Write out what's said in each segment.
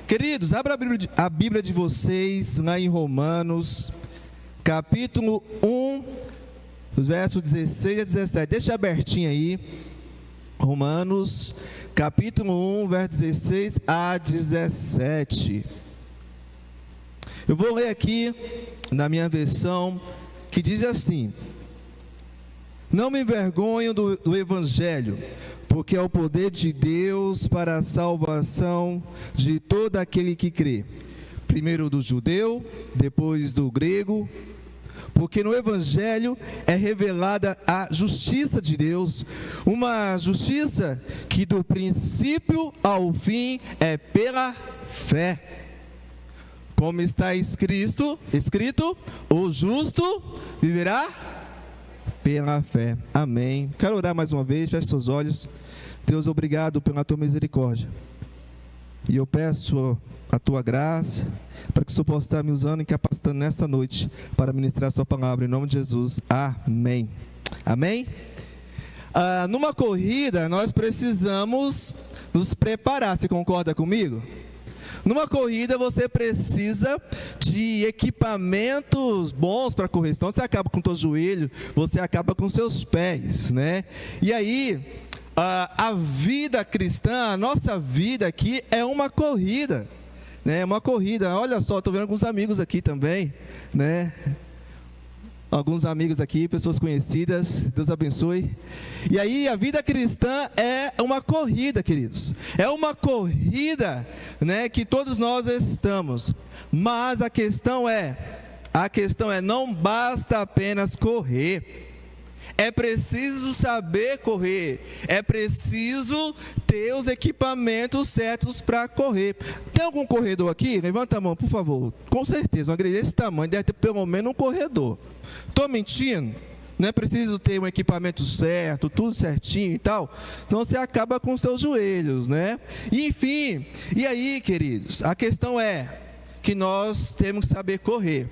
Queridos, abra a Bíblia de vocês lá em Romanos, capítulo 1, versos 16 a 17. Deixa abertinho aí. Romanos, capítulo 1, versos 16 a 17. Eu vou ler aqui na minha versão, que diz assim: Não me envergonho do Evangelho, porque é o poder de Deus para a salvação de todo aquele que crê, primeiro do judeu, depois do grego, porque no Evangelho é revelada a justiça de Deus, uma justiça que do princípio ao fim é pela fé. Como está escrito, o justo viverá pela fé. Amém. Quero orar mais uma vez, feche seus olhos. Deus, obrigado pela tua misericórdia. E eu peço a tua graça, para que o Senhor possa estar me usando e capacitando nessa noite, para ministrar a sua palavra, em nome de Jesus. Amém. Amém? Numa corrida, nós precisamos nos preparar. Você concorda comigo? Numa corrida você precisa de equipamentos bons para correr, senão você acaba com o teu joelho, você acaba com seus pés, né? E aí, a vida cristã, a nossa vida aqui é uma corrida, né? Uma corrida. Olha só, estou vendo alguns amigos aqui também, né? Alguns amigos aqui, pessoas conhecidas, Deus abençoe. E aí, a vida cristã é uma corrida, queridos. É uma corrida, né, que todos nós estamos. Mas a questão é, não basta apenas correr. É preciso saber correr. É preciso ter os equipamentos certos para correr. Tem algum corredor aqui? Levanta a mão, por favor. Com certeza, uma igreja desse tamanho deve ter pelo menos um corredor. Estou mentindo? Não é preciso ter um equipamento certo, tudo certinho e tal, senão você acaba com os seus joelhos, né? Enfim, e aí, queridos, a questão é que nós temos que saber correr.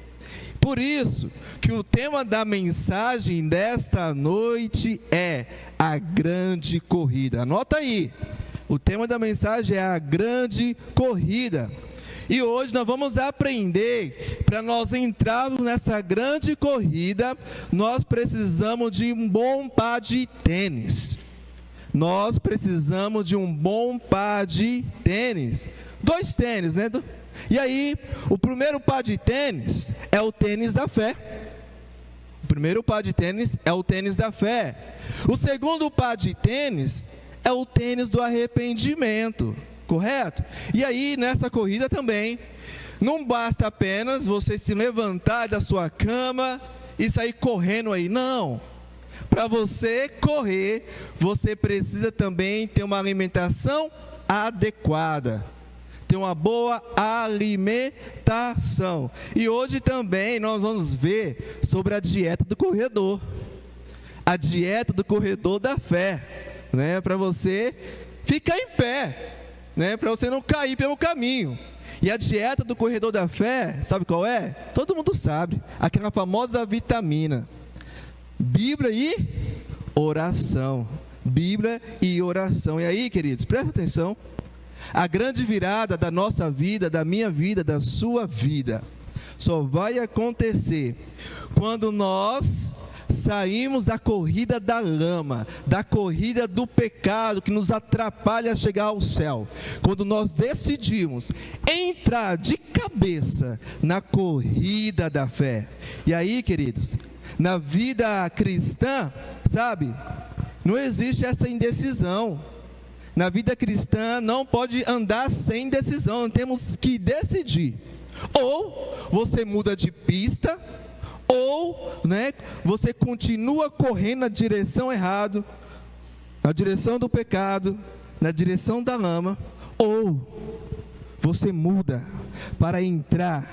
Por isso que o tema da mensagem desta noite é a grande corrida. Anota aí, o tema da mensagem é a grande corrida. E hoje nós vamos aprender, para nós entrarmos nessa grande corrida, nós precisamos de um bom par de tênis. Nós precisamos de um bom par de tênis. 2 tênis, né? E aí, o primeiro par de tênis é o tênis da fé. O primeiro par de tênis é o tênis da fé. O segundo par de tênis é o tênis do arrependimento. Correto? E aí, nessa corrida também, não basta apenas você se levantar da sua cama e sair correndo aí. Não. Para você correr, você precisa também ter uma alimentação adequada. Ter uma boa alimentação. E hoje também nós vamos ver sobre a dieta do corredor. A dieta do corredor da fé, né? Para você ficar em pé, né, para você não cair pelo caminho. E a dieta do corredor da fé, sabe qual é? Todo mundo sabe, aquela famosa vitamina: Bíblia e oração. Bíblia e oração. E aí, queridos, presta atenção. A grande virada da nossa vida, da minha vida, da sua vida, só vai acontecer quando nós saímos da corrida da lama, da corrida do pecado que nos atrapalha a chegar ao céu. Quando nós decidimos entrar de cabeça na corrida da fé. E aí, queridos, na vida cristã, sabe, não existe essa indecisão. Na vida cristã não pode andar sem decisão, temos que decidir. Ou você muda de pista, ou, né, você continua correndo na direção errada, na direção do pecado, na direção da lama, ou você muda para entrar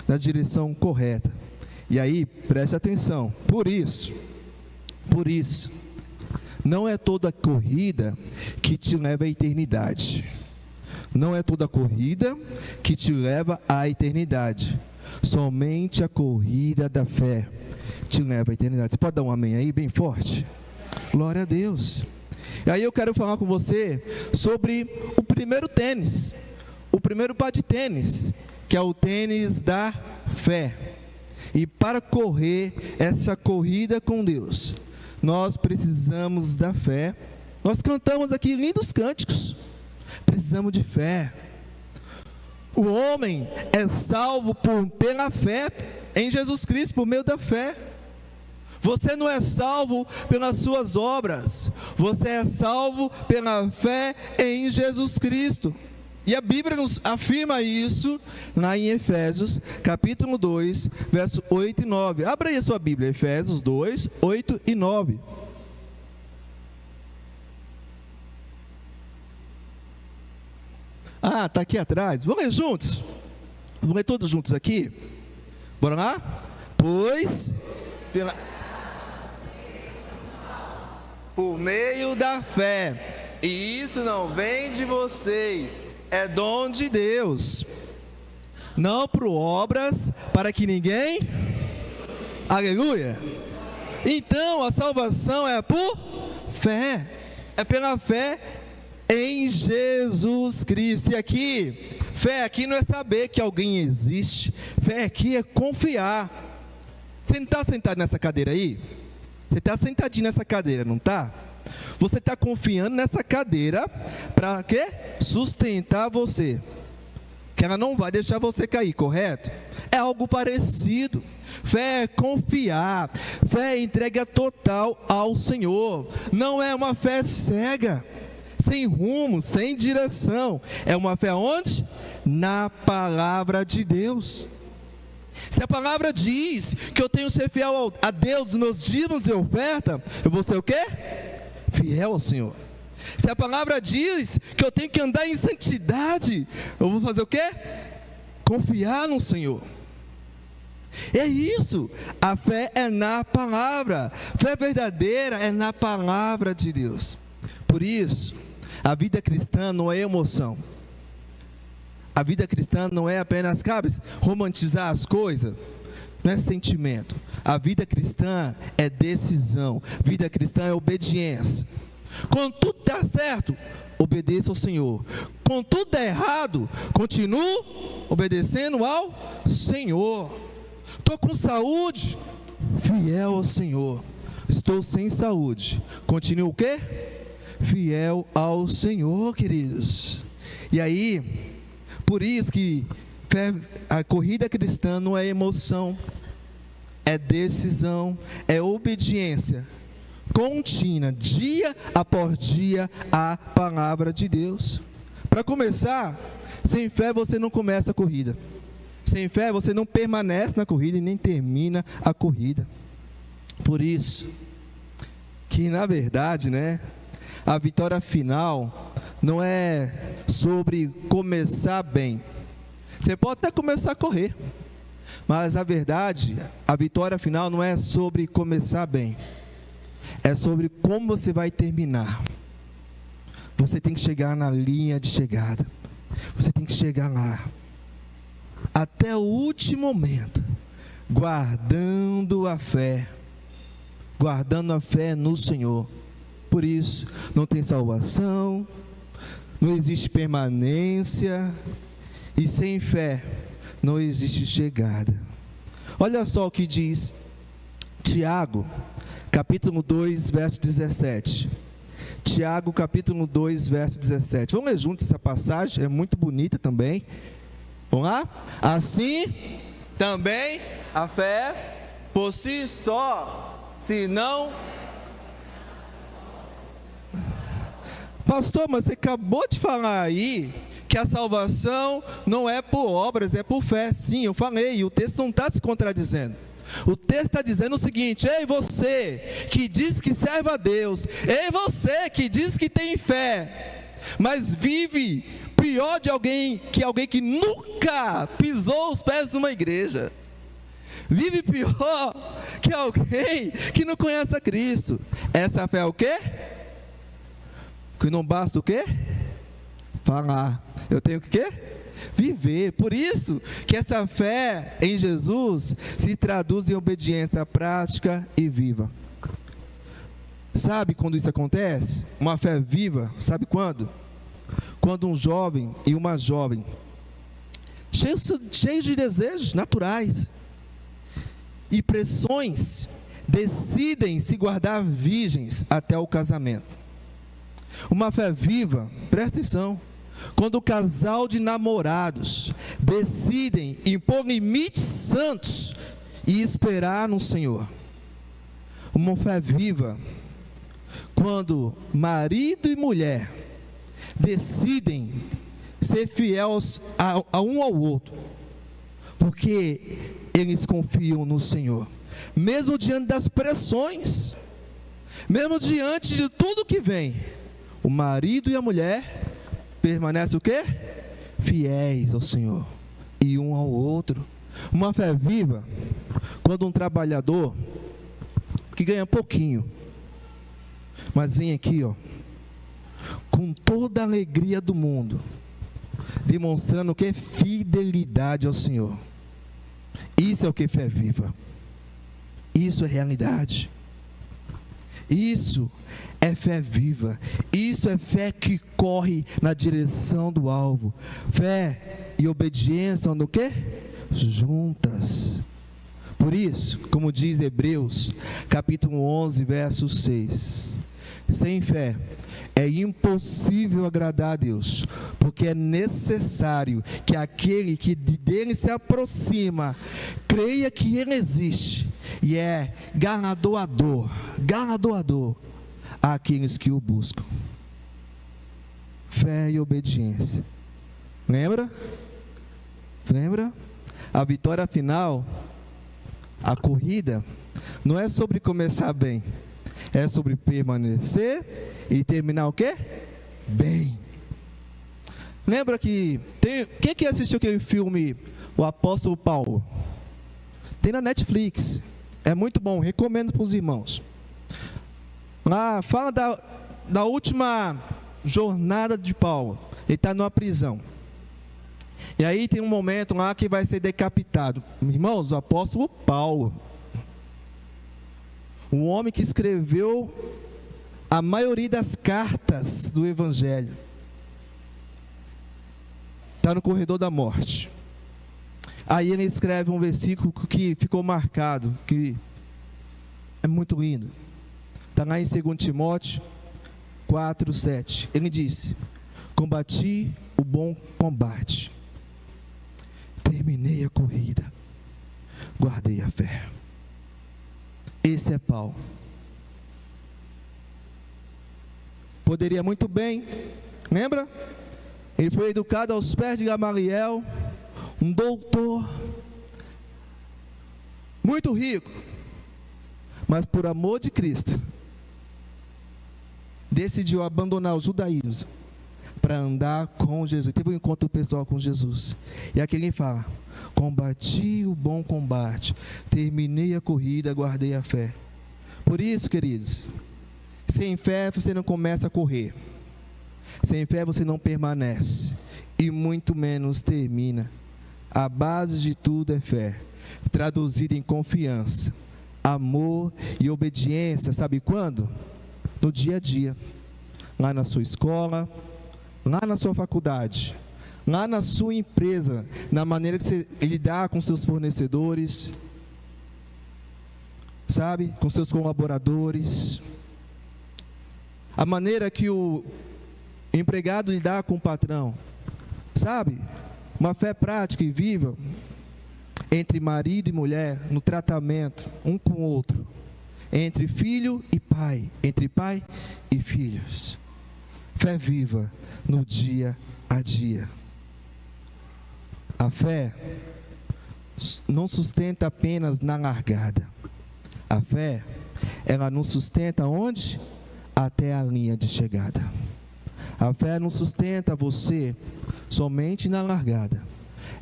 na direção correta. E aí, preste atenção, por isso, não é toda corrida que te leva à eternidade. Não é toda corrida que te leva à eternidade. Somente a corrida da fé te leva à eternidade. Você pode dar um amém aí, bem forte? Glória a Deus. E aí eu quero falar com você sobre o primeiro tênis. o primeiro par de tênis, que é o tênis da fé. E para correr essa corrida com Deus, nós precisamos da fé. Nós cantamos aqui lindos cânticos. Precisamos de fé. O homem é salvo pela fé em Jesus Cristo, por meio da fé. Você não é salvo pelas suas obras. Você é salvo pela fé em Jesus Cristo. E a Bíblia nos afirma isso lá em Efésios, capítulo 2, verso 8 e 9. Abra aí a sua Bíblia, Efésios 2, 8 e 9. Ah, está aqui atrás. Vamos ler juntos? Vamos ler todos juntos aqui? Bora lá? Pois, por meio da fé, e isso não vem de vocês, é dom de Deus, não por obras, para que ninguém, aleluia. Então a salvação é por fé, é pela fé em Jesus Cristo. E aqui, fé aqui não é saber que alguém existe, fé aqui é confiar. Você não está sentado nessa cadeira aí? Você está sentadinho nessa cadeira, não está? Você está confiando nessa cadeira para quê? Sustentar você, que ela não vai deixar você cair, correto? É algo parecido. Fé é confiar, fé é entrega total ao Senhor. Não é uma fé cega, sem rumo, sem direção. É uma fé onde? Na palavra de Deus. Se a palavra diz que eu tenho que ser fiel a Deus nos meus dízimos e oferta, eu vou ser o quê? Fiel ao Senhor. Se a palavra diz que eu tenho que andar em santidade, eu vou fazer o quê? Confiar no Senhor. É isso. A fé é na palavra. Fé verdadeira é na palavra de Deus. Por isso, a vida cristã não é emoção. A vida cristã não é apenas, sabe, romantizar as coisas. Não é sentimento. A vida cristã é decisão. Vida cristã é obediência. Quando tudo está certo, obedeça ao Senhor. Quando tudo está errado, continue obedecendo ao Senhor. Estou com saúde, fiel ao Senhor. Estou sem saúde, continuo o quê? Fiel ao Senhor, queridos. E aí, por isso que a corrida cristã não é emoção, é decisão, é obediência contínua, dia após dia, à palavra de Deus. Para começar, sem fé você não começa a corrida. Sem fé você não permanece na corrida e nem termina a corrida. Por isso, que na verdade, a vitória final não é sobre começar bem. Você pode até começar a correr, mas a verdade, a vitória final não é sobre começar bem. É sobre como você vai terminar. Você tem que chegar na linha de chegada. Você tem que chegar lá, até o último momento, guardando a fé no Senhor. Por isso, não tem salvação, não existe permanência, e sem fé não existe chegada. Olha só o que diz Tiago, capítulo 2, verso 17. Tiago, capítulo 2, verso 17. Vamos ler juntos essa passagem, é muito bonita também. Vamos lá? Assim, também a fé por si só, se não... Pastor, mas você acabou de falar aí que a salvação não é por obras, é por fé. Sim, eu falei, e o texto não está se contradizendo. O texto está dizendo o seguinte: ei você que diz que serve a Deus, ei você que diz que tem fé, mas vive pior de alguém que nunca pisou os pés de uma igreja. Vive pior que alguém que não conhece a Cristo. Essa fé é o quê? Que não basta o quê? Falar. Eu tenho que quê? Viver. Por isso que essa fé em Jesus se traduz em obediência prática e viva. Sabe quando isso acontece? Uma fé viva, sabe quando? quando um jovem e uma jovem, cheios de desejos naturais e pressões, decidem se guardar virgens até o casamento. Uma fé viva, presta atenção, quando o casal de namorados decidem impor limites santos e esperar no Senhor. Uma fé viva, quando marido e mulher decidem ser fiéis a um ao outro, porque eles confiam no Senhor, mesmo diante das pressões, mesmo diante de tudo que vem. O marido e a mulher permanecem o quê? Fiéis ao Senhor e um ao outro. Uma fé viva, quando um trabalhador que ganha pouquinho, mas vem aqui, com toda a alegria do mundo, demonstrando o que? Fidelidade ao Senhor. Isso é o que fé viva. Isso é realidade. Isso é fé viva. Isso é fé que corre na direção do alvo. Fé e obediência no quê? Juntas. Por isso, como diz Hebreus, capítulo 11, verso 6. Sem fé é impossível agradar a Deus, porque é necessário que aquele que dele se aproxima creia que ele existe e é galardoador àqueles que o buscam. Fé e obediência. Lembra? A vitória final, a corrida, não é sobre começar bem, é sobre permanecer e terminar o quê? Bem. Lembra que quem que assistiu aquele filme O Apóstolo Paulo? Tem na Netflix. É muito bom, recomendo para os irmãos. Lá fala da última jornada de Paulo. Ele está numa prisão. E aí tem um momento lá que vai ser decapitado. Irmãos, o apóstolo Paulo, o homem que escreveu a maioria das cartas do Evangelho, está no corredor da morte. Aí ele escreve um versículo que ficou marcado, que é muito lindo. Está lá em 2 Timóteo 4:7. Ele disse: combati o bom combate, terminei a corrida, guardei a fé. Esse é Paulo. Poderia muito bem, lembra? Ele foi educado aos pés de Gamaliel, um doutor, muito rico, mas por amor de Cristo, decidiu abandonar o judaísmo para andar com Jesus. Teve um encontro pessoal com Jesus. E aqui ele fala: combati o bom combate, terminei a corrida, guardei a fé. Por isso, queridos, sem fé você não começa a correr, sem fé você não permanece, e muito menos termina. A base de tudo é fé, traduzida em confiança, amor e obediência. Sabe quando? No dia a dia, lá na sua escola, lá na sua faculdade, lá na sua empresa, na maneira que você lidar com seus fornecedores, sabe, com seus colaboradores, a maneira que o empregado lidar com o patrão, sabe, uma fé prática e viva entre marido e mulher, no tratamento um com o outro, entre filho e pai, entre pai e filhos. Fé viva no dia a dia. A fé não sustenta apenas na largada. A fé, ela nos sustenta onde? Até a linha de chegada. A fé não sustenta você somente na largada.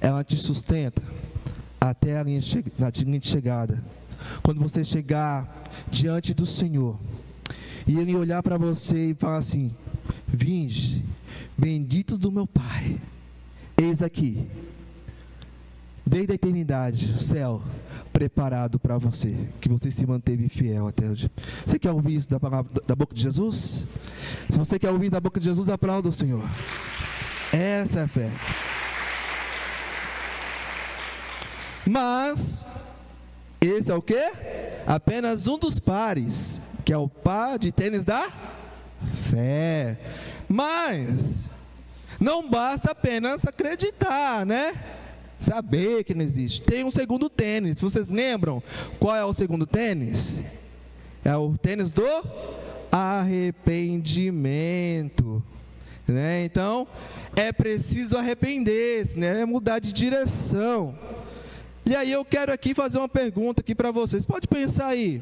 Ela te sustenta até a linha de chegada. Quando você chegar diante do Senhor e Ele olhar para você e falar assim: vinde, benditos do meu Pai, eis aqui, desde a eternidade, o céu preparado para você, que você se manteve fiel até hoje. Você quer ouvir isso da boca de Jesus? Se você quer ouvir da boca de Jesus, aplauda o Senhor. Essa é a fé. Mas esse é o quê? Apenas um dos pares, que é o par de tênis da fé. Mas não basta apenas acreditar, né? Saber que não existe. Tem um segundo tênis. Vocês lembram qual é o segundo tênis? É o tênis do arrependimento, né? Então é preciso arrepender-se, né? Mudar de direção. E aí eu quero aqui fazer uma pergunta aqui para vocês. Pode pensar aí.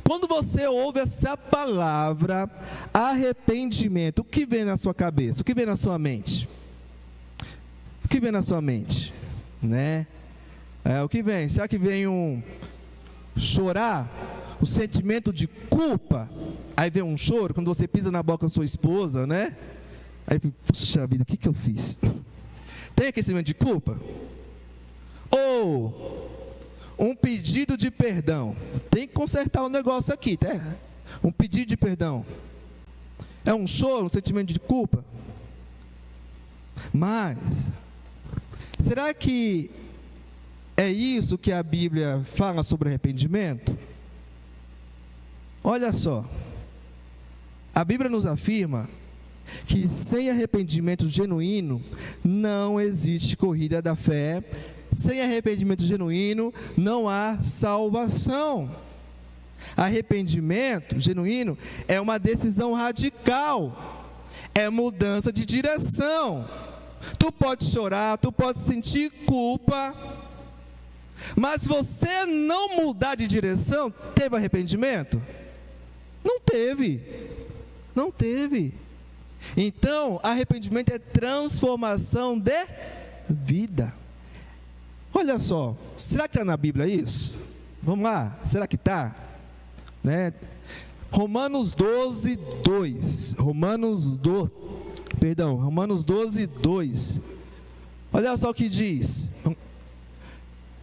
Quando você ouve essa palavra arrependimento, o que vem na sua cabeça? O que vem na sua mente? O que vem na sua mente? Né? O que vem? Será que vem um chorar? O sentimento de culpa? Aí vem um choro quando você pisa na boca da sua esposa, né? Aí, puxa vida, o que eu fiz? Tem aquele sentimento de culpa? Ou um pedido de perdão? Tem que consertar o negócio aqui, tá? Um pedido de perdão. É um choro, um sentimento de culpa? Mas será que é isso que a Bíblia fala sobre arrependimento? Olha só. A Bíblia nos afirma que sem arrependimento genuíno não existe corrida da fé. Sem arrependimento genuíno não há salvação. Arrependimento genuíno é uma decisão radical, é mudança de direção. Tu pode chorar, tu pode sentir culpa, mas se você não mudar de direção, teve arrependimento? Não teve. Não teve. Então, arrependimento é transformação de vida. Olha só, será que está na Bíblia isso? Vamos lá, será que está? Né? Romanos 12, 2. Romanos 12, 2. Olha só o que diz.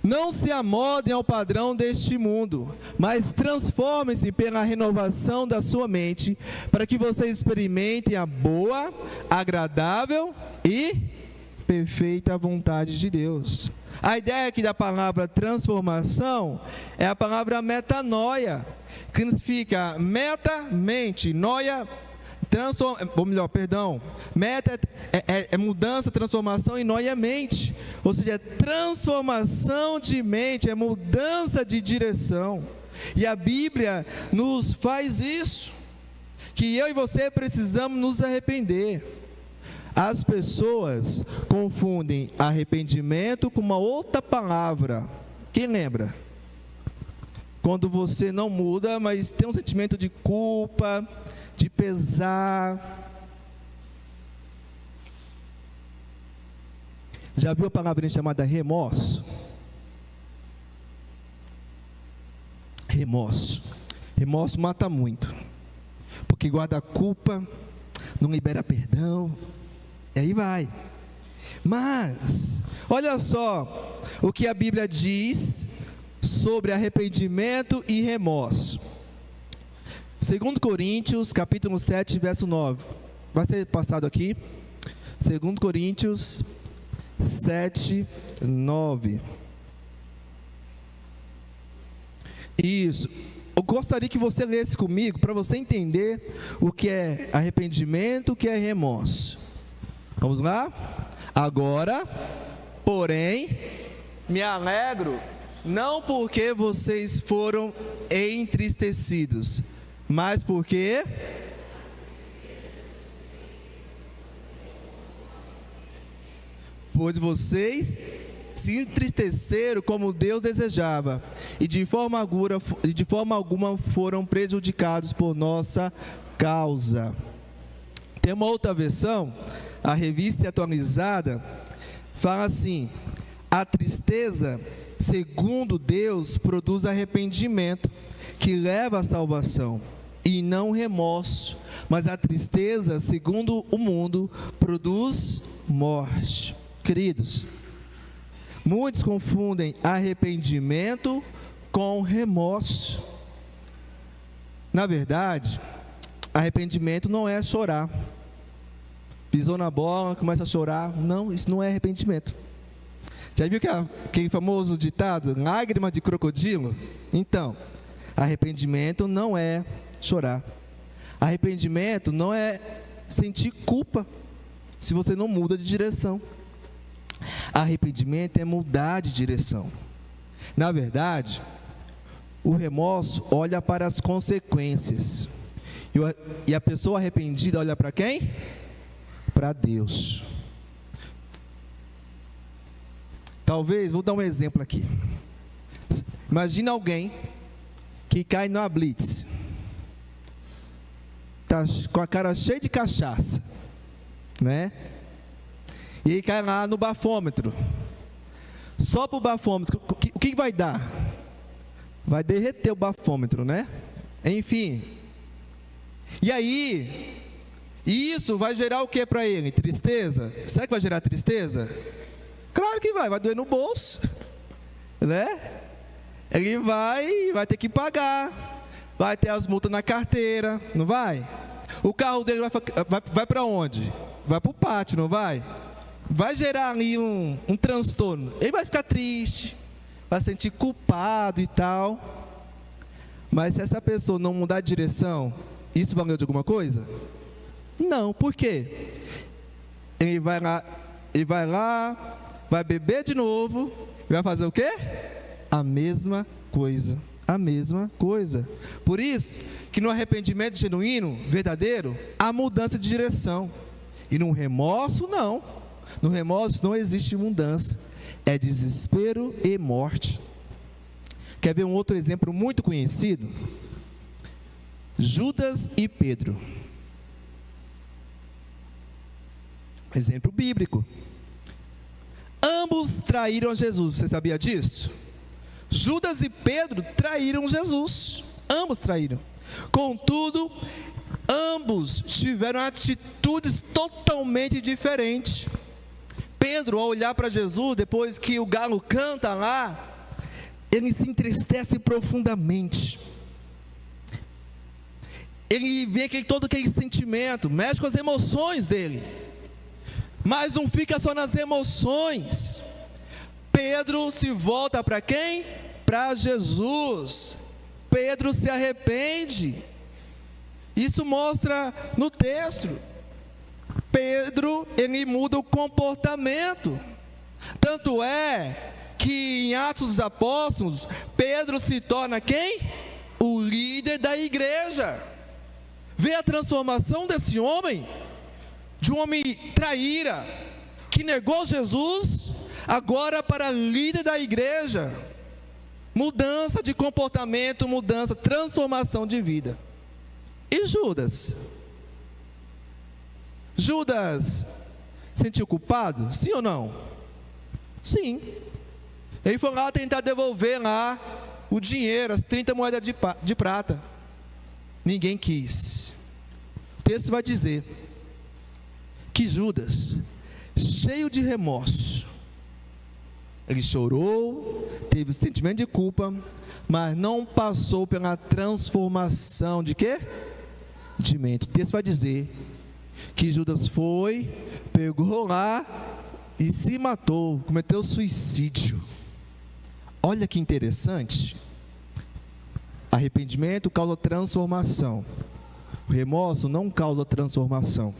Não se amodem ao padrão deste mundo, mas transformem-se pela renovação da sua mente, para que vocês experimentem a boa, agradável e perfeita vontade de Deus. A ideia aqui da palavra transformação é a palavra metanoia, que significa meta-mente, noia, meta é mudança, transformação, e noia é mente, ou seja, é transformação de mente, é mudança de direção. E a Bíblia nos faz isso, que eu e você precisamos nos arrepender. As pessoas confundem arrependimento com uma outra palavra. Quem lembra? Quando você não muda, mas tem um sentimento de culpa, de pesar. Já viu a palavra chamada remorso? Remorso. Remorso mata muito, porque guarda a culpa, não libera perdão, e aí vai. Mas olha só o que a Bíblia diz sobre arrependimento e remorso. 2 Coríntios, capítulo 7, verso 9. Vai ser passado aqui. 2 Coríntios 7, 9. Isso. Eu gostaria que você lesse comigo, para você entender o que é arrependimento, o que é remorso. Vamos lá? Agora, porém, me alegro, não porque vocês foram entristecidos, mas porque vocês se entristeceram como Deus desejava, e de forma alguma foram prejudicados por nossa causa. Tem uma outra versão, a Revista Atualizada, fala assim: a tristeza, segundo Deus, produz arrependimento, que leva à salvação, e não remorso. Mas a tristeza, segundo o mundo, produz morte. Queridos, muitos confundem arrependimento com remorso. Na verdade, arrependimento não é chorar. pisou na bola, começa a chorar. Não, isso não é arrependimento. Já viu aquele famoso ditado, lágrima de crocodilo? Então, arrependimento não é chorar. Arrependimento não é sentir culpa se você não muda de direção. Arrependimento é mudar de direção. Na verdade, o remorso olha para as consequências. E a pessoa arrependida olha para quem? Para Deus. Talvez, vou dar um exemplo aqui. Imagina alguém que cai numa blitz. Está com a cara cheia de cachaça, né? E aí cai lá no bafômetro. Sopra o bafômetro. O que vai dar? Vai derreter o bafômetro, né? Enfim. E aí, isso vai gerar o que para ele? Tristeza? Será que vai gerar tristeza? Claro que vai doer no bolso, né? Ele vai ter que pagar, vai ter as multas na carteira, não vai? O carro dele vai para onde? Vai para o pátio, não vai? Vai gerar ali um transtorno. Ele vai ficar triste, vai se sentir culpado e tal. Mas se essa pessoa não mudar de direção, isso valeu de alguma coisa? Não, por quê? Ele vai lá, vai beber de novo, e vai fazer o quê? A mesma coisa. A mesma coisa. Por isso que no arrependimento genuíno, verdadeiro, há mudança de direção. E no remorso, não. No remorso não existe mudança. É desespero e morte. Quer ver um outro exemplo muito conhecido? Judas e Pedro. Exemplo bíblico. Ambos traíram Jesus. Você sabia disso? Judas e Pedro traíram Jesus. Ambos traíram. Contudo, ambos tiveram atitudes totalmente diferentes. Pedro, ao olhar para Jesus, depois que o galo canta lá, ele se entristece profundamente. Ele vê todo aquele sentimento, mexe com as emoções dele. Mas não fica só nas emoções. Pedro se volta para quem? Para Jesus. Pedro se arrepende. Isso mostra no texto. Pedro, ele muda o comportamento. Tanto é que em Atos dos Apóstolos, Pedro se torna quem? O líder da igreja. Vê a transformação desse homem, de um homem traíra, que negou Jesus, agora para líder da igreja. Mudança de comportamento, mudança, transformação de vida. E Judas? Judas sentiu culpado? Sim ou não? Sim. Ele foi lá tentar devolver lá o dinheiro, as 30 moedas de prata. Ninguém quis. O texto vai dizer que Judas, cheio de remorso, ele chorou, teve sentimento de culpa, mas não passou pela transformação de quê? De mente. O texto vai dizer que Judas foi, pegou lá e se matou, cometeu suicídio. Olha que interessante. Arrependimento causa transformação. O remorso não causa transformação.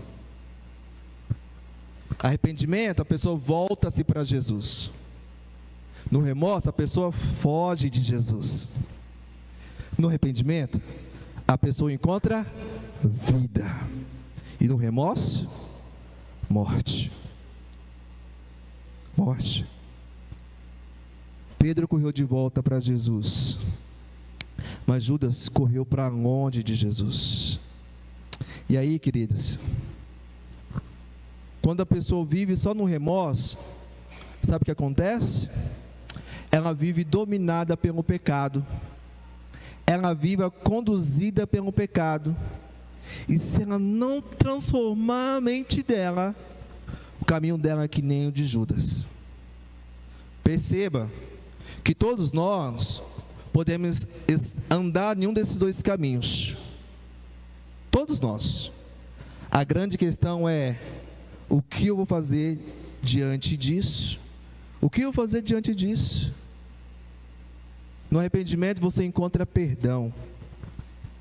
Arrependimento, a pessoa volta-se para Jesus. No remorso, a pessoa foge de Jesus. No arrependimento, a pessoa encontra vida. E no remorso, morte. Morte. Pedro correu de volta para Jesus, mas Judas correu para longe de Jesus. E aí, queridos, quando a pessoa vive só no remorso, sabe o que acontece? Ela vive dominada pelo pecado. Ela vive conduzida pelo pecado. E se ela não transformar a mente dela, o caminho dela é que nem o de Judas. Perceba que todos nós podemos andar em um desses dois caminhos. Todos nós. A grande questão é O que eu vou fazer diante disso? O que eu vou fazer diante disso? No arrependimento você encontra perdão,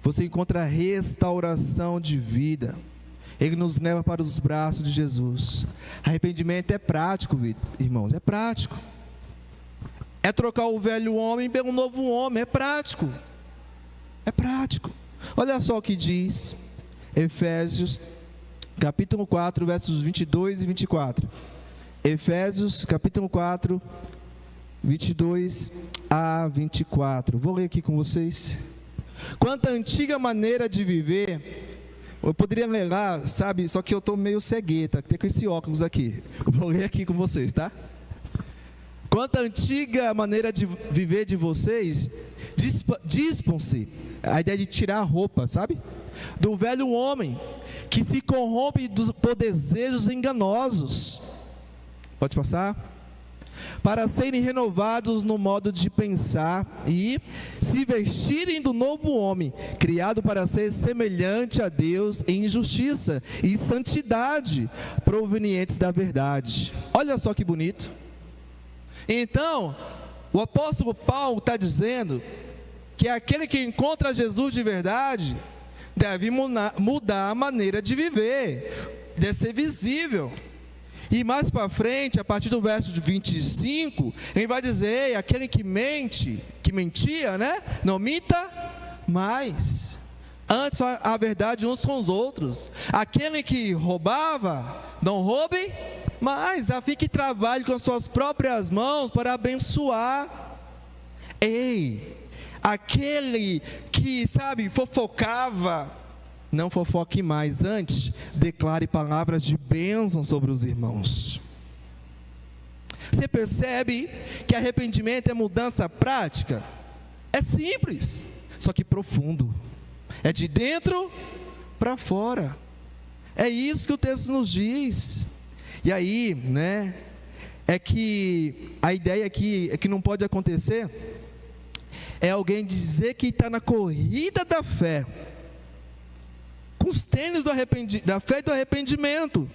você encontra restauração de vida. Ele nos leva para os braços de Jesus. Arrependimento é prático, irmãos, é prático. É trocar o velho homem pelo novo homem, é prático. É prático. Olha só o que diz Efésios capítulo 4, versos 22 e 24. Efésios capítulo 4, 22 a 24. Vou ler aqui com vocês. Quanto à antiga maneira de viver, eu poderia ler lá, sabe, só que eu estou meio cegueta, tem com esse óculos aqui. Eu vou ler aqui com vocês, tá? Quanto à antiga maneira de viver de vocês, dispam-se, a ideia de tirar a roupa, sabe? Do velho homem, que se corrompe por desejos enganosos. Pode passar? Para serem renovados no modo de pensar e se vestirem do novo homem, criado para ser semelhante a Deus em justiça e santidade, provenientes da verdade. Olha só que bonito. Então, o apóstolo Paulo está dizendo que aquele que encontra Jesus de verdade deve mudar a maneira de viver, deve ser visível. E mais para frente, a partir do verso 25, ele vai dizer: aquele que mente, que mentia, né? Não minta mais. Antes a verdade uns com os outros. Aquele que roubava, não roube mais, a fim que trabalhe com as suas próprias mãos para abençoar. Ei, aquele que, sabe, fofocava, não fofoque mais, antes declare palavras de bênção sobre os irmãos. Você percebe que arrependimento é mudança prática? É simples, só que profundo. É de dentro para fora. É isso que o texto nos diz. E aí, né, é que a ideia aqui é que não pode acontecer é alguém dizer que está na corrida da fé, com os tênis da fé e do arrependimento,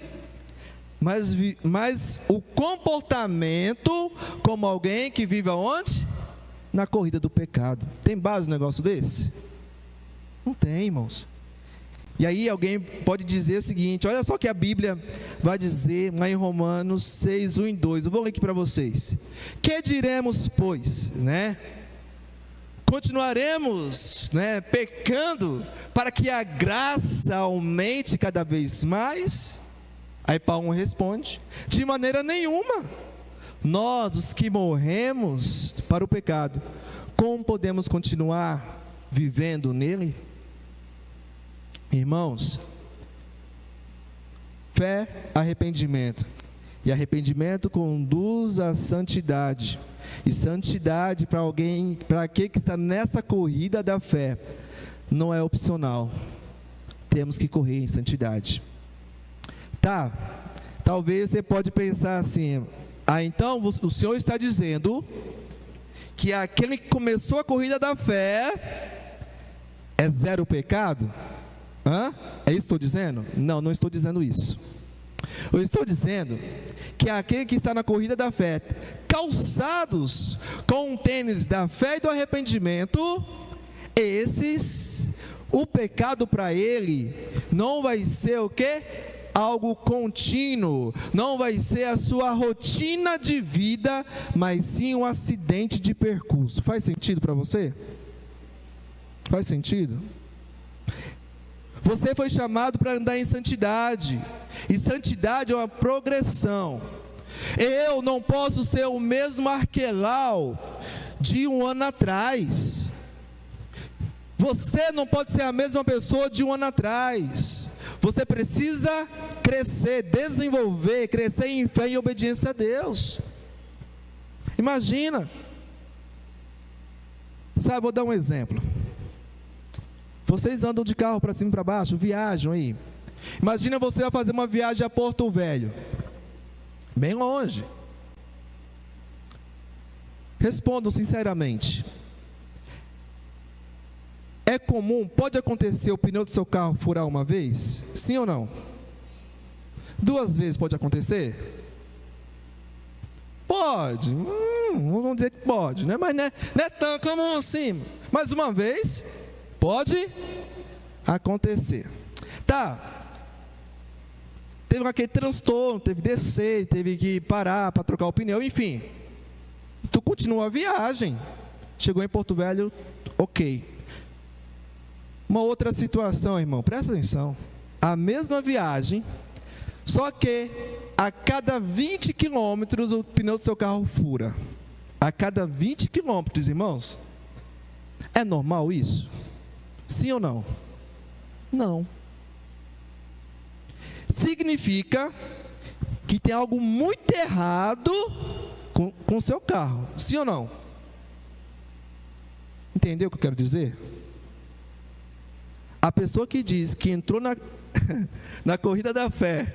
mas o comportamento como alguém que vive aonde? Na corrida do pecado. Tem base no negócio desse? Não tem, irmãos. E aí alguém pode dizer o seguinte: olha só o que a Bíblia vai dizer lá em Romanos 6, 1 e 2. Eu vou ler aqui para vocês. Que diremos, pois, né? Continuaremos, né, pecando para que a graça aumente cada vez mais? Aí Paulo responde: de maneira nenhuma. Nós, os que morremos para o pecado, como podemos continuar vivendo nele? Irmãos, fé, arrependimento. E arrependimento conduz à santidade. E santidade para alguém, para aquele que está nessa corrida da fé, não é opcional. Temos que correr em santidade. Tá, talvez você pode pensar assim: então o Senhor está dizendo que aquele que começou a corrida da fé é zero pecado? É isso que estou dizendo? Não, não estou dizendo isso. Eu estou dizendo que aquele que está na corrida da fé, calçados com um tênis da fé e do arrependimento, esses, o pecado para ele não vai ser o quê? Algo contínuo, não vai ser a sua rotina de vida, mas sim um acidente de percurso. Faz sentido para você? Faz sentido? Você foi chamado para andar em santidade, e santidade é uma progressão. Eu não posso ser o mesmo Arquelau de um ano atrás. Você não pode ser a mesma pessoa de um ano atrás. Você precisa crescer, desenvolver, crescer em fé e obediência a Deus. Imagina, sabe, vou dar um exemplo. Vocês andam de carro para cima e para baixo, viajam aí. Imagina você vai fazer uma viagem a Porto Velho, bem longe. Respondam sinceramente: é comum, pode acontecer o pneu do seu carro furar uma vez? Sim ou não? 2 vezes pode acontecer? Pode, vamos dizer que pode, né? Mas não é tão comum assim. Mais uma vez, pode acontecer. Tá, teve aquele transtorno, teve que descer, teve que parar para trocar o pneu, enfim. Tu continua a viagem, chegou em Porto Velho, ok. Uma outra situação, irmão, presta atenção. A mesma viagem, só que a cada 20 quilômetros o pneu do seu carro fura. A cada 20 quilômetros, irmãos. É normal isso? Sim ou não? Não. Significa que tem algo muito errado com o seu carro. Sim ou não? Entendeu o que eu quero dizer? A pessoa que diz que entrou na corrida da fé,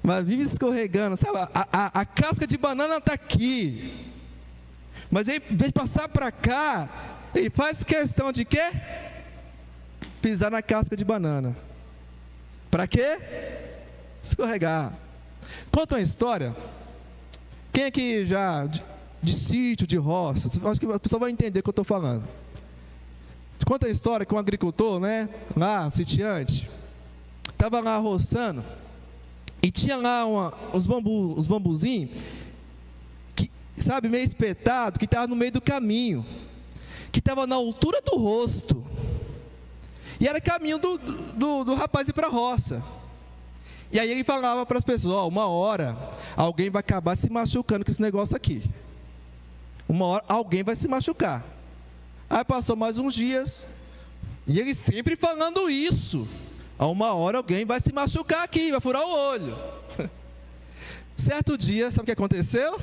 mas vive escorregando, sabe? A casca de banana está aqui, mas ele, em vez de passar para cá, ele faz questão de quê? Pisar na casca de banana. Para quê? Escorregar. Conta uma história. Quem aqui já de sítio, de roça? Acho que a pessoa vai entender o que eu estou falando. Conta a história que um agricultor, né, lá, sitiante, estava lá roçando e tinha lá uns bambuzinhos, que, sabe, meio espetado, que estava no meio do caminho, que estava na altura do rosto, e era caminho do rapaz ir para a roça. E aí ele falava para as pessoas: uma hora alguém vai acabar se machucando com esse negócio aqui. Uma hora alguém vai se machucar. Aí passou mais uns dias, e ele sempre falando isso: a uma hora alguém vai se machucar aqui, vai furar o olho. Certo dia, sabe o que aconteceu?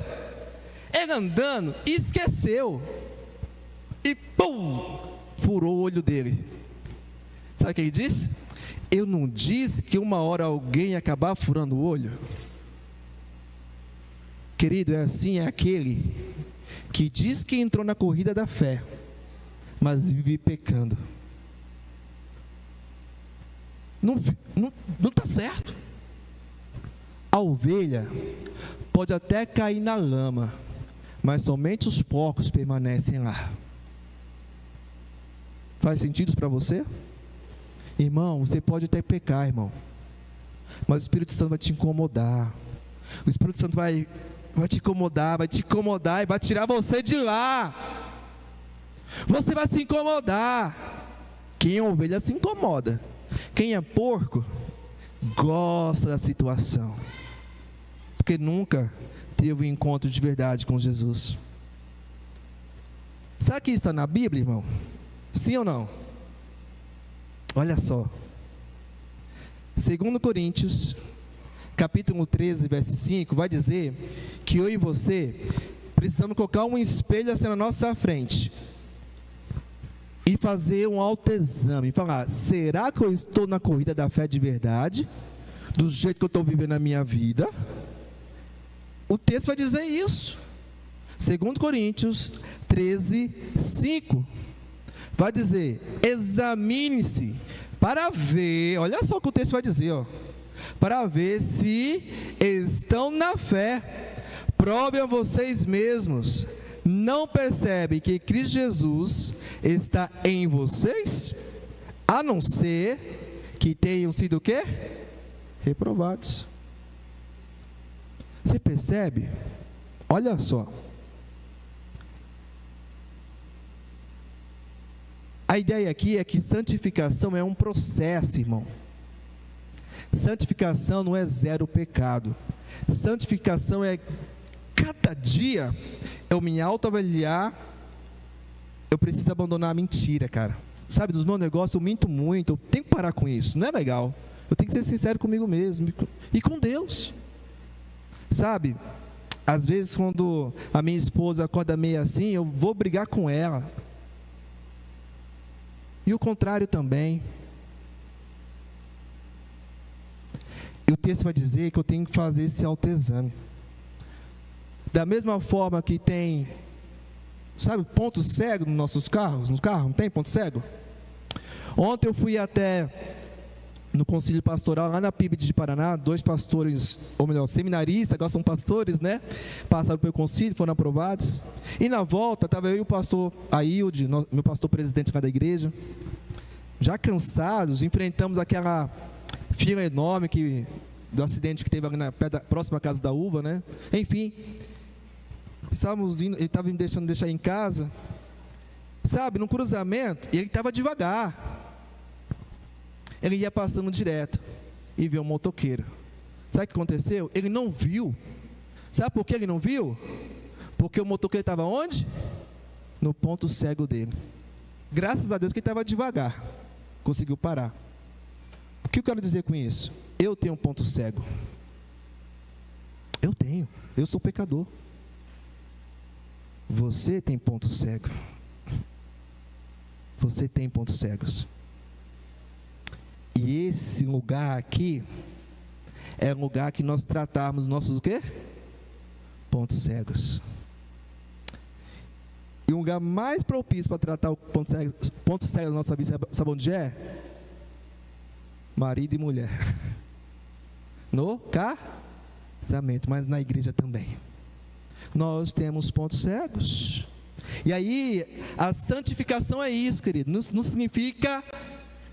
Ele andando, esqueceu, e pum, furou o olho dele. Sabe o que ele disse? Eu não disse que uma hora alguém ia acabar furando o olho? Querido, é assim, é aquele que diz que entrou na corrida da fé, mas vive pecando. Não está certo. A ovelha pode até cair na lama, mas somente os porcos permanecem lá. Faz sentido para você? Irmão, você pode até pecar, irmão, mas o Espírito Santo vai te incomodar. O Espírito Santo vai te incomodar e vai tirar você de lá. Você vai se incomodar. Quem é ovelha se incomoda. Quem é porco gosta da situação, porque nunca teve um encontro de verdade com Jesus. Sabe que isso está na Bíblia, irmão? Sim ou não? Olha só, 2 Coríntios, capítulo 13, verso 5, vai dizer que eu e você precisamos colocar um espelho assim na nossa frente e fazer um autoexame, falar: será que eu estou na corrida da fé de verdade, do jeito que eu estou vivendo a minha vida? O texto vai dizer isso. 2 Coríntios 13, 5, vai dizer: examine-se para ver, olha só o que o texto vai dizer, ó, para ver se estão na fé. Provem a vocês mesmos. Não percebem que Cristo Jesus está em vocês, a não ser que tenham sido o quê? Reprovados. Você percebe? Olha só. A ideia aqui é que santificação é um processo, irmão. Santificação não é zero pecado. Santificação é cada dia eu me autoavaliar. Eu preciso abandonar a mentira, cara. Sabe, dos meus negócios eu minto muito. Eu tenho que parar com isso, não é legal. Eu tenho que ser sincero comigo mesmo e com Deus. Sabe, às vezes quando a minha esposa acorda meio assim, eu vou brigar com ela. E o contrário também. E o texto vai dizer que eu tenho que fazer esse autoexame. Da mesma forma que tem, sabe, ponto cego nos nossos carros, no carro, não tem ponto cego? Ontem eu fui até no concílio pastoral lá na PIB de Paraná, 2 pastores, ou melhor, seminaristas, agora são pastores, né? Passaram pelo concílio, foram aprovados. E na volta, estava eu e o pastor Ailde, meu pastor presidente lá da igreja, já cansados, enfrentamos aquela fila enorme do acidente que teve ali próxima à Casa da Uva, né? Enfim, estávamos indo, ele estava me deixar em casa, sabe, no cruzamento, e ele estava devagar. Ele ia passando direto e viu um motoqueiro. Sabe o que aconteceu? Ele não viu. Sabe por que ele não viu? Porque o motoqueiro estava onde? No ponto cego dele. Graças a Deus que ele estava devagar, conseguiu parar. O que eu quero dizer com isso? Eu tenho um ponto cego. Eu sou pecador. Você tem ponto cego. Você tem pontos cegos. E esse lugar aqui é um lugar que nós tratamos nossos o quê? Pontos cegos. E o lugar mais propício para tratar o ponto cego da nossa vida, sabe onde é? Marido e mulher. No casamento, mas na igreja também. Nós temos pontos cegos. E aí, a santificação é isso, querido. Não significa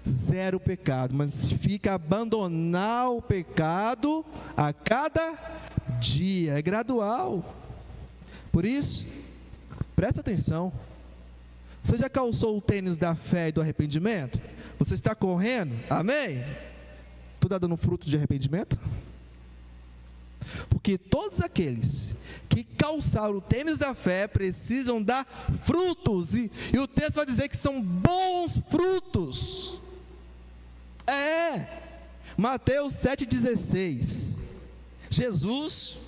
zero pecado, mas significa abandonar o pecado a cada dia. É gradual. Por isso, presta atenção. Você já calçou o tênis da fé e do arrependimento? Você está correndo? Amém? Tu está dando fruto de arrependimento? Porque todos aqueles que calçaram o tênis da fé precisam dar frutos, e o texto vai dizer que são bons frutos. Mateus 7,16. Jesus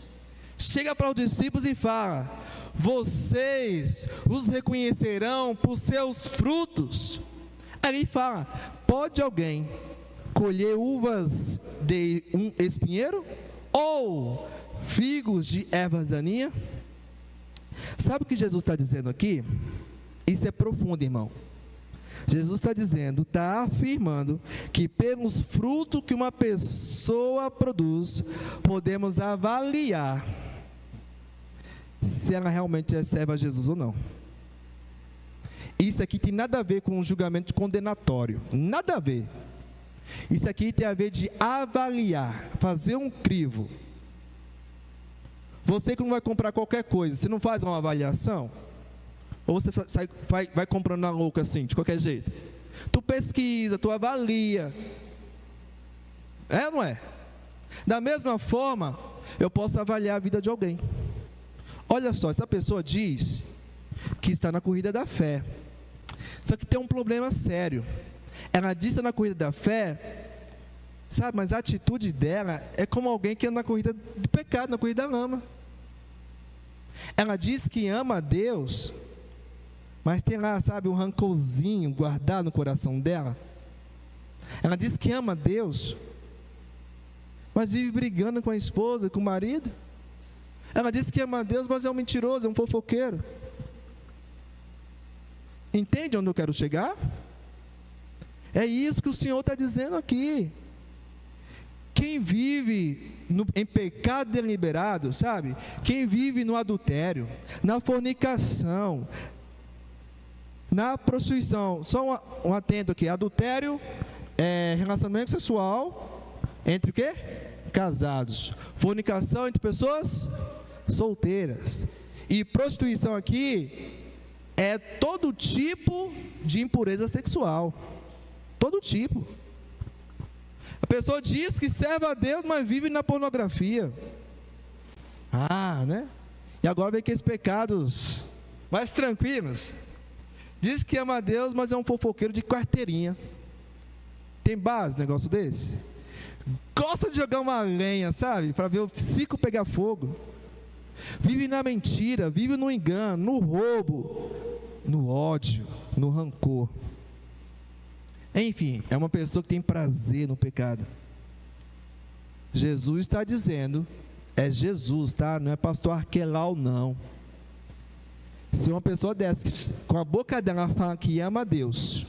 chega para os discípulos e fala: vocês os reconhecerão por seus frutos. Aí ele fala: pode alguém colher uvas de um espinheiro? Ou figos de ervas daninhas? Sabe o que Jesus está dizendo aqui? Isso é profundo, irmão. Jesus está dizendo, está afirmando que pelos frutos que uma pessoa produz, podemos avaliar se ela realmente serve a Jesus ou não. Isso aqui tem nada a ver com um julgamento condenatório, nada a ver. Isso aqui tem a ver de avaliar, fazer um crivo. Você que não vai comprar qualquer coisa, você não faz uma avaliação? Ou você vai comprando na louca assim, de qualquer jeito? Tu pesquisa, tu avalia. É ou não é? Da mesma forma, eu posso avaliar a vida de alguém. Olha só, essa pessoa diz que está na corrida da fé. Só que tem um problema sério. Ela diz que está na corrida da fé, sabe, mas a atitude dela é como alguém que anda na corrida de pecado, na corrida da lama. Ela diz que ama a Deus, mas tem lá, sabe, um rancorzinho guardado no coração dela. Ela diz que ama a Deus, mas vive brigando com a esposa, com o marido. Ela diz que ama a Deus, mas é um mentiroso, é um fofoqueiro. Entende onde eu quero chegar? É isso que o Senhor está dizendo aqui. Quem vive em pecado deliberado, sabe? Quem vive no adultério, na fornicação, na prostituição. Só um atento aqui. Adultério é relacionamento sexual entre o quê? Casados. Fornicação entre pessoas solteiras. E prostituição aqui é todo tipo de impureza sexual. Todo tipo. A pessoa diz que serve a Deus, mas vive na pornografia. Né? E agora vem aqueles pecados mais tranquilos. Diz que ama a Deus, mas é um fofoqueiro de carteirinha. Tem base um negócio desse? Gosta de jogar uma lenha, sabe? Para ver o circo pegar fogo. Vive na mentira, vive no engano, no roubo, no ódio, no rancor. Enfim, é uma pessoa que tem prazer no pecado. Jesus está dizendo, é Jesus, tá? Não é pastor Arquelau, não. Se uma pessoa dessa, com a boca dela fala que ama a Deus,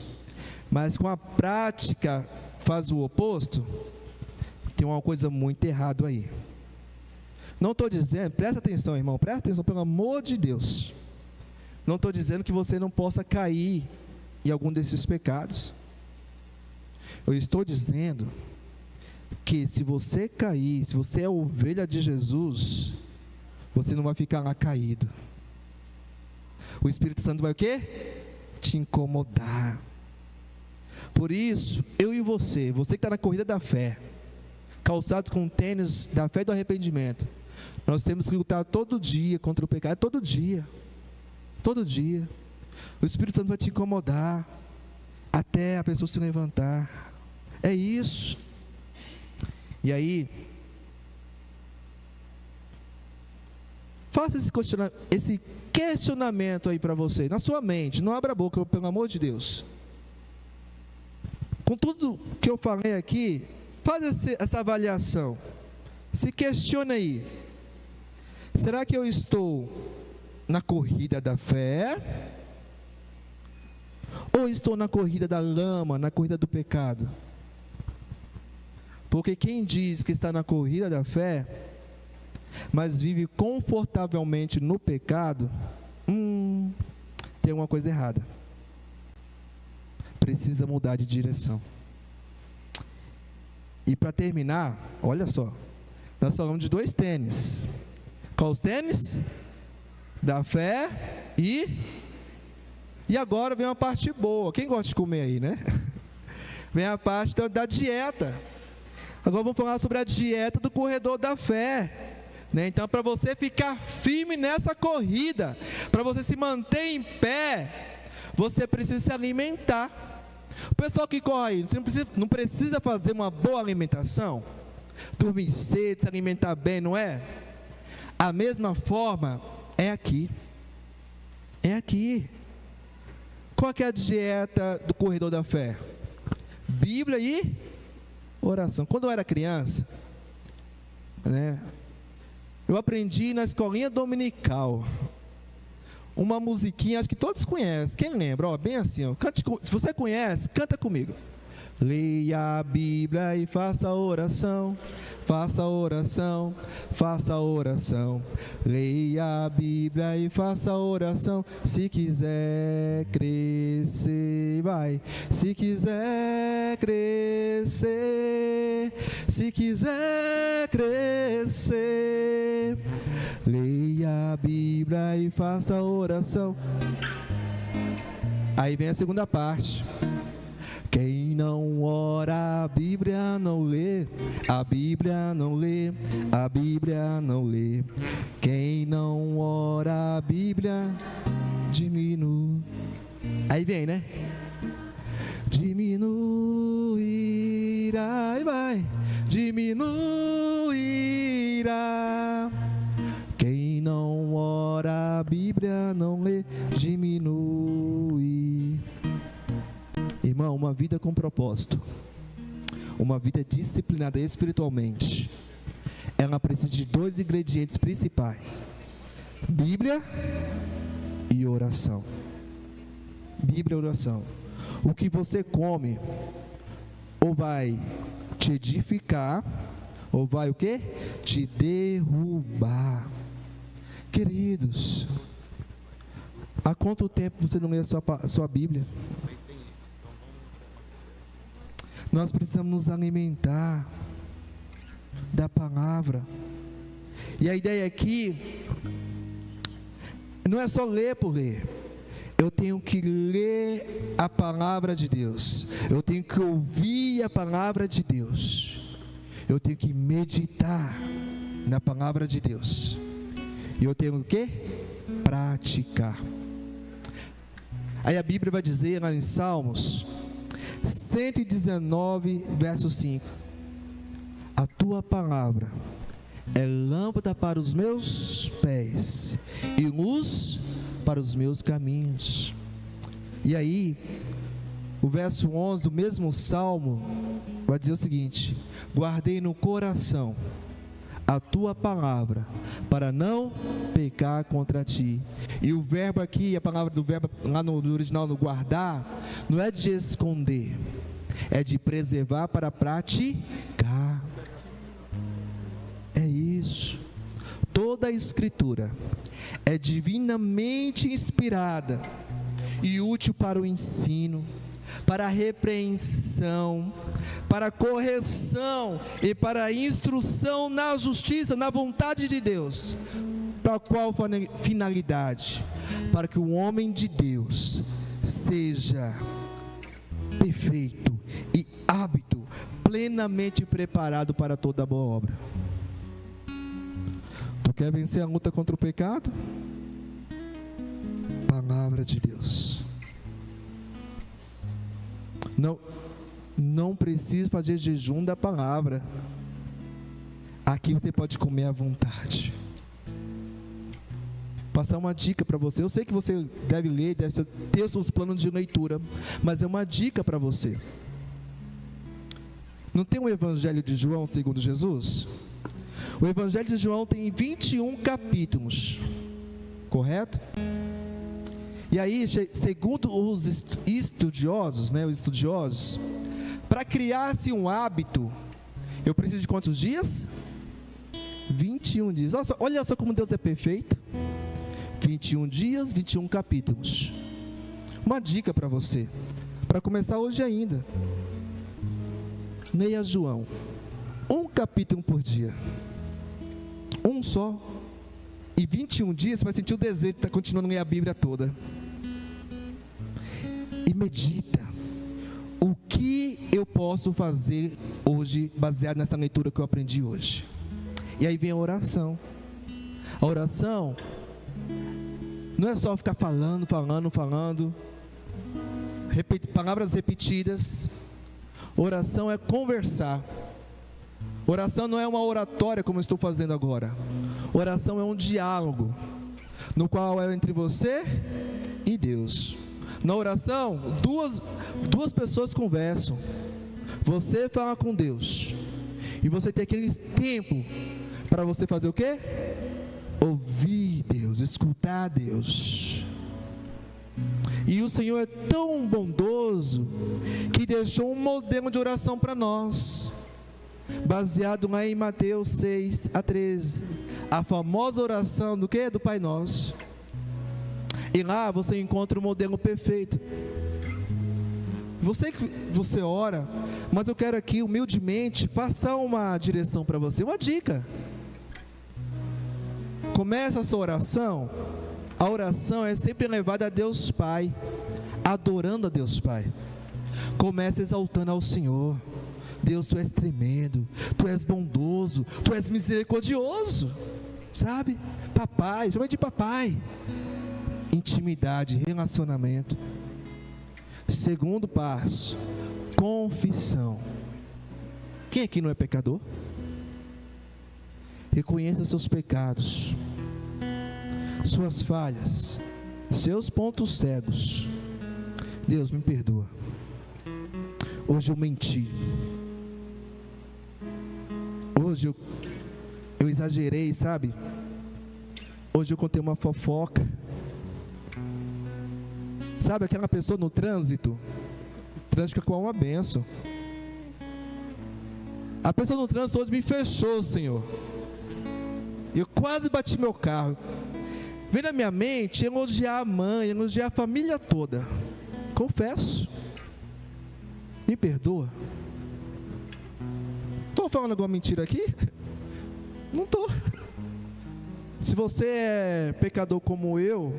mas com a prática faz o oposto, tem uma coisa muito errada aí. Não estou dizendo, presta atenção, irmão, presta atenção, pelo amor de Deus. Não estou dizendo que você não possa cair em algum desses pecados. Eu estou dizendo que se você cair, se você é ovelha de Jesus, você não vai ficar lá caído. O Espírito Santo vai o quê? Te incomodar. Por isso, eu e você que está na corrida da fé, calçado com tênis da fé e do arrependimento, nós temos que lutar todo dia contra o pecado, todo dia. O Espírito Santo vai te incomodar até a pessoa se levantar. É isso. E aí, faça esse questionamento aí para você, na sua mente, não abra a boca, pelo amor de Deus. Com tudo que eu falei aqui, faz essa avaliação, se questiona aí, será que eu estou na corrida da fé, ou estou na corrida da lama, na corrida do pecado? Porque quem diz que está na corrida da fé, mas vive confortavelmente no pecado, tem uma coisa errada. Precisa mudar de direção. E para terminar, olha só, nós falamos de 2 tênis. Qual os tênis? Da fé e agora vem uma parte boa. Quem gosta de comer aí, né? Vem a parte da dieta. Agora vamos falar sobre a dieta do corredor da fé. Então, para você ficar firme nessa corrida, para você se manter em pé, você precisa se alimentar. O pessoal que corre, você não precisa fazer uma boa alimentação, dormir cedo, se alimentar bem, não é? A mesma forma é aqui. Qual que é a dieta do corredor da fé? Bíblia e oração. Quando eu era criança, eu aprendi na escolinha dominical uma musiquinha, acho que todos conhecem. Quem lembra? Bem assim, se você conhece, canta comigo. Leia a Bíblia e faça oração. Faça oração, faça oração. Leia a Bíblia e faça oração. Se quiser crescer, vai. Se quiser crescer, se quiser crescer, leia a Bíblia e faça oração. Aí vem a segunda parte. Quem não ora, a Bíblia não lê, a Bíblia não lê, a Bíblia não lê. Quem não ora, a Bíblia diminui. Aí vem, né? Diminuirá, vai, diminuirá. Quem não ora, a Bíblia não lê, diminui. Irmão, uma vida com propósito, uma vida disciplinada espiritualmente, ela precisa de 2 ingredientes principais: Bíblia e oração. Bíblia e oração. O que você come ou vai te edificar, ou vai o quê? Te derrubar. Queridos, há quanto tempo você não lê a sua Bíblia? Nós precisamos nos alimentar da palavra. E a ideia aqui não é só ler por ler. Eu tenho que ler a palavra de Deus. Eu tenho que ouvir a palavra de Deus. Eu tenho que meditar na palavra de Deus. E eu tenho o quê? Praticar. Aí a Bíblia vai dizer lá em Salmos 119, verso 5: a tua palavra é lâmpada para os meus pés e luz para os meus caminhos. E aí, o verso 11 do mesmo salmo vai dizer o seguinte: guardei no coração a tua palavra, para não pecar contra ti. E o verbo aqui, a palavra do verbo lá no original, no guardar, não é de esconder, é de preservar para praticar. É isso. Toda a Escritura é divinamente inspirada e útil para o ensino, para a repreensão, para a correção e para a instrução na justiça, na vontade de Deus. Para qual finalidade? Para que o homem de Deus seja perfeito e apto, plenamente preparado para toda boa obra. Tu quer vencer a luta contra o pecado? Palavra de Deus. Não precisa fazer jejum da palavra. Aqui você pode comer à vontade. Passar uma dica para você. Eu sei que você deve ler, deve ter os seus planos de leitura, mas é uma dica para você. Não tem o Evangelho de João segundo Jesus? O Evangelho de João tem 21 capítulos, correto? E aí, segundo os estudiosos, para criar-se um hábito, eu preciso de quantos dias? 21 dias. Olha só como Deus é perfeito. 21 dias, 21 capítulos. Uma dica para você, para começar hoje ainda. Leia João, um capítulo por dia, um só. E 21 dias você vai sentir o desejo de estar continuando a ler a Bíblia toda. E medita. O que eu posso fazer hoje, baseado nessa leitura que eu aprendi hoje? E aí vem a oração. A oração não é só ficar falando, palavras repetidas. Oração é conversar. Oração não é uma oratória como eu estou fazendo agora. Oração é um diálogo, no qual é entre você e Deus. Na oração, duas pessoas conversam. Você fala com Deus, e você tem aquele tempo para você fazer o quê? Ouvir Deus, escutar Deus. E o Senhor é tão bondoso que deixou um modelo de oração para nós, baseado lá em Mateus 6-13, a famosa oração do quê? Do Pai Nosso. E lá você encontra o modelo perfeito. Você ora, mas eu quero aqui humildemente passar uma direção para você, uma dica. Começa a sua oração. A oração é sempre levada a Deus Pai, adorando a Deus Pai. Comece exaltando ao Senhor. Deus, Tu és tremendo, Tu és bondoso, Tu és misericordioso, sabe? Papai, chama de papai. Intimidade, relacionamento. Segundo passo, confissão. Quem aqui não é pecador? Reconheça seus pecados, suas falhas, seus pontos cegos. Deus, me perdoa. Hoje eu menti. Hoje eu exagerei, sabe? Hoje eu contei uma fofoca. Sabe aquela pessoa no trânsito? Trânsito com uma bênção. A pessoa no trânsito hoje me fechou, Senhor. Eu quase bati meu carro. Vem na minha mente elogiar a mãe, elogiar a família toda. Confesso. Me perdoa. Estou falando alguma mentira aqui? Não estou. Se você é pecador como eu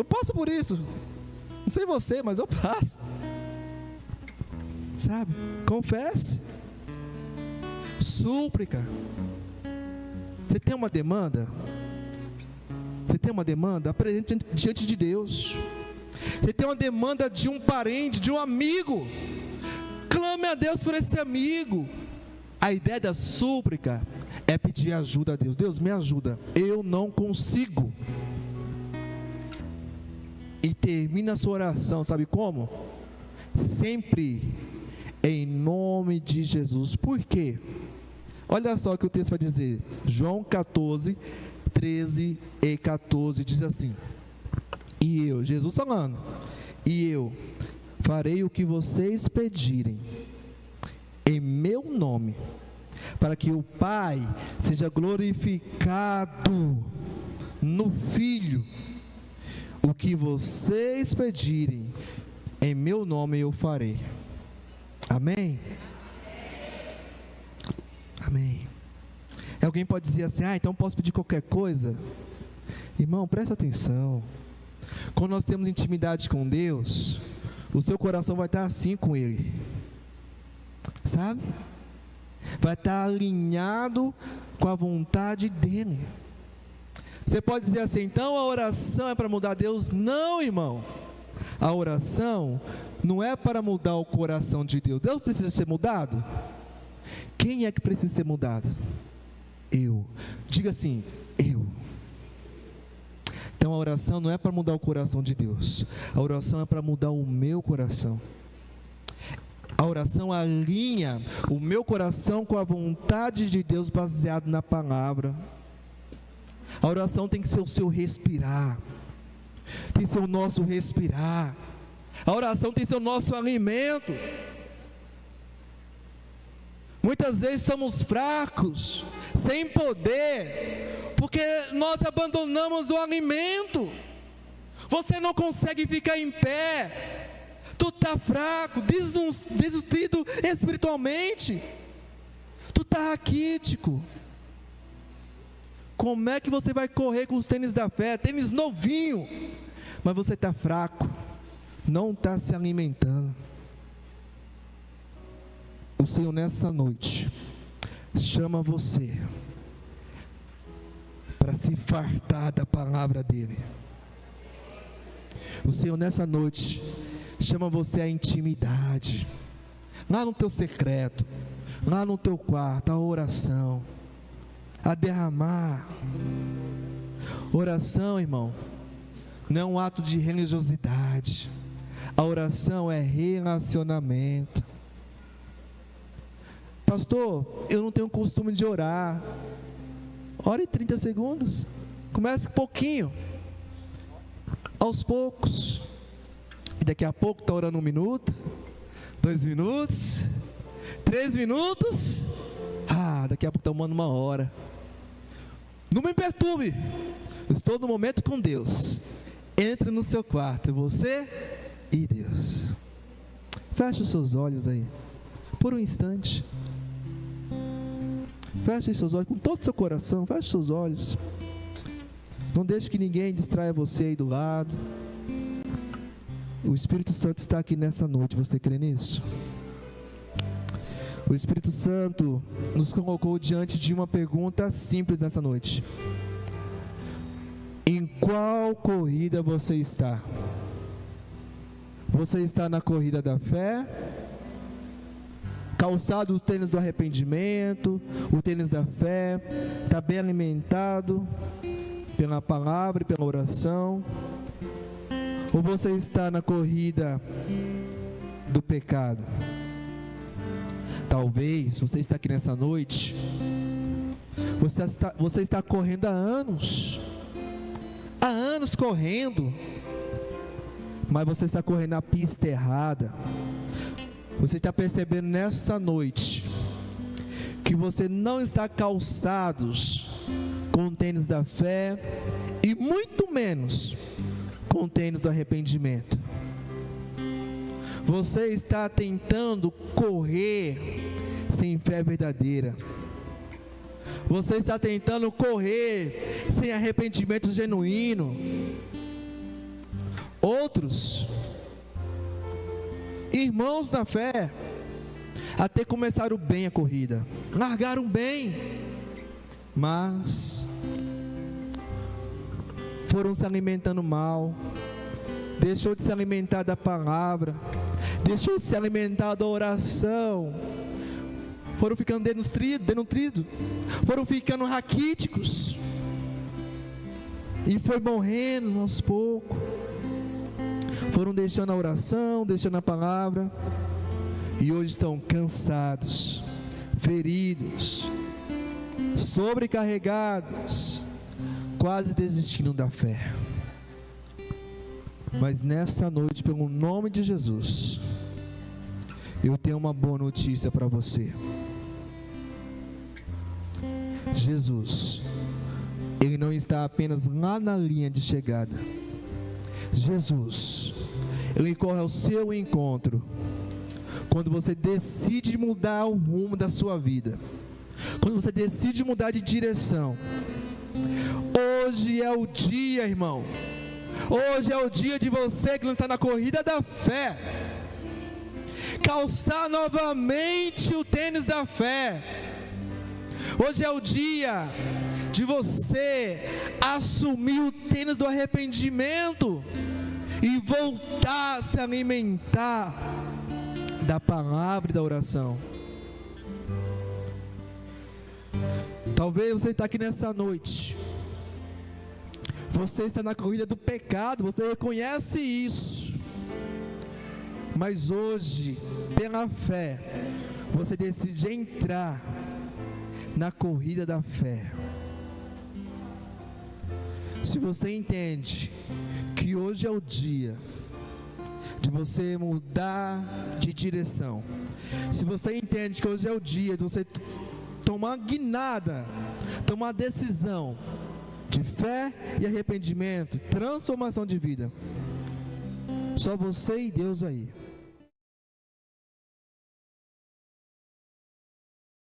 passo por isso. Não sei você, mas eu passo. Sabe? Confesse. Súplica. Você tem uma demanda? Apresente diante de Deus. Você tem uma demanda de um parente, de um amigo, clame a Deus por esse amigo. A ideia da súplica é pedir ajuda a Deus. Deus, me ajuda, eu não consigo. E termina a sua oração, sabe como? Sempre em nome de Jesus. Por quê? Olha só o que o texto vai dizer. João 14, 13 e 14 diz assim: e eu, Jesus falando, e eu, farei o que vocês pedirem, em meu nome, para que o Pai seja glorificado no Filho. O que vocês pedirem, em meu nome eu farei. Amém? Amém. Alguém pode dizer assim: então posso pedir qualquer coisa? Irmão, presta atenção. Quando nós temos intimidade com Deus, o seu coração vai estar assim com Ele, sabe? Vai estar alinhado com a vontade dEle. Você pode dizer assim: então a oração é para mudar Deus? Não, irmão. A oração não é para mudar o coração de Deus. Deus precisa ser mudado? Quem é que precisa ser mudado? Eu. Diga assim: eu. Então a oração não é para mudar o coração de Deus. A oração é para mudar o meu coração. A oração alinha o meu coração com a vontade de Deus, baseado na palavra. A oração tem que ser o seu respirar, tem que ser o nosso respirar. A oração tem que ser o nosso alimento. Muitas vezes somos fracos, sem poder, porque nós abandonamos o alimento. Você não consegue ficar em pé, tu está fraco, desnutrido espiritualmente, tu está raquítico. Como é que você vai correr com os tênis da fé, tênis novinho, mas você está fraco, não está se alimentando? O Senhor nessa noite chama você para se fartar da palavra dEle. O Senhor nessa noite chama você à intimidade, lá no teu secreto, lá no teu quarto, a oração, a derramar. Oração, irmão, não é um ato de religiosidade. A oração é relacionamento. Pastor, eu não tenho costume de orar. Ore 30 segundos. Comece pouquinho, aos poucos. E daqui a pouco está orando 1 minuto, 2 minutos, 3 minutos. Daqui a pouco está orando 1 hora. Não me perturbe. Eu estou no momento com Deus. Entre no seu quarto, você e Deus. Feche os seus olhos aí, por um instante. Feche os seus olhos com todo o seu coração. Feche os seus olhos. Não deixe que ninguém distraia você aí do lado. O Espírito Santo está aqui nessa noite. Você crê nisso? O Espírito Santo nos colocou diante de uma pergunta simples nessa noite: em qual corrida você está? Você está na corrida da fé, calçado o tênis do arrependimento, o tênis da fé, está bem alimentado pela palavra e pela oração? Ou você está na corrida do pecado? Talvez você está aqui nessa noite, você está correndo há anos correndo, mas você está correndo na pista errada. Você está percebendo nessa noite que você não está calçados com o tênis da fé e muito menos com o tênis do arrependimento. Você está tentando correr sem fé verdadeira. Você está tentando correr sem arrependimento genuíno. Outros irmãos na fé até começaram bem a corrida, largaram bem, mas foram se alimentando mal, deixou de se alimentar da palavra, deixou de se alimentar da oração, foram ficando desnutridos, foram ficando raquíticos, e foi morrendo aos poucos. Foram deixando a oração, deixando a palavra, e hoje estão cansados, feridos, sobrecarregados, quase desistindo da fé. Mas nessa noite, pelo nome de Jesus, eu tenho uma boa notícia para você. Jesus, Ele não está apenas lá na linha de chegada. Jesus, Ele corre ao seu encontro quando você decide mudar o rumo da sua vida, quando você decide mudar de direção. Hoje é o dia, irmão. Hoje é o dia de você que não está na corrida da fé calçar novamente o tênis da fé. Hoje é o dia de você assumir o tênis do arrependimento e voltar a se alimentar da palavra e da oração. Talvez você está aqui nessa noite, você está na corrida do pecado, você reconhece isso, mas hoje, pela fé, você decide entrar na corrida da fé. Se você entende que hoje é o dia de você mudar de direção, se você entende que hoje é o dia de você tomar uma guinada, tomar uma decisão de fé e arrependimento, transformação de vida, só você e Deus aí.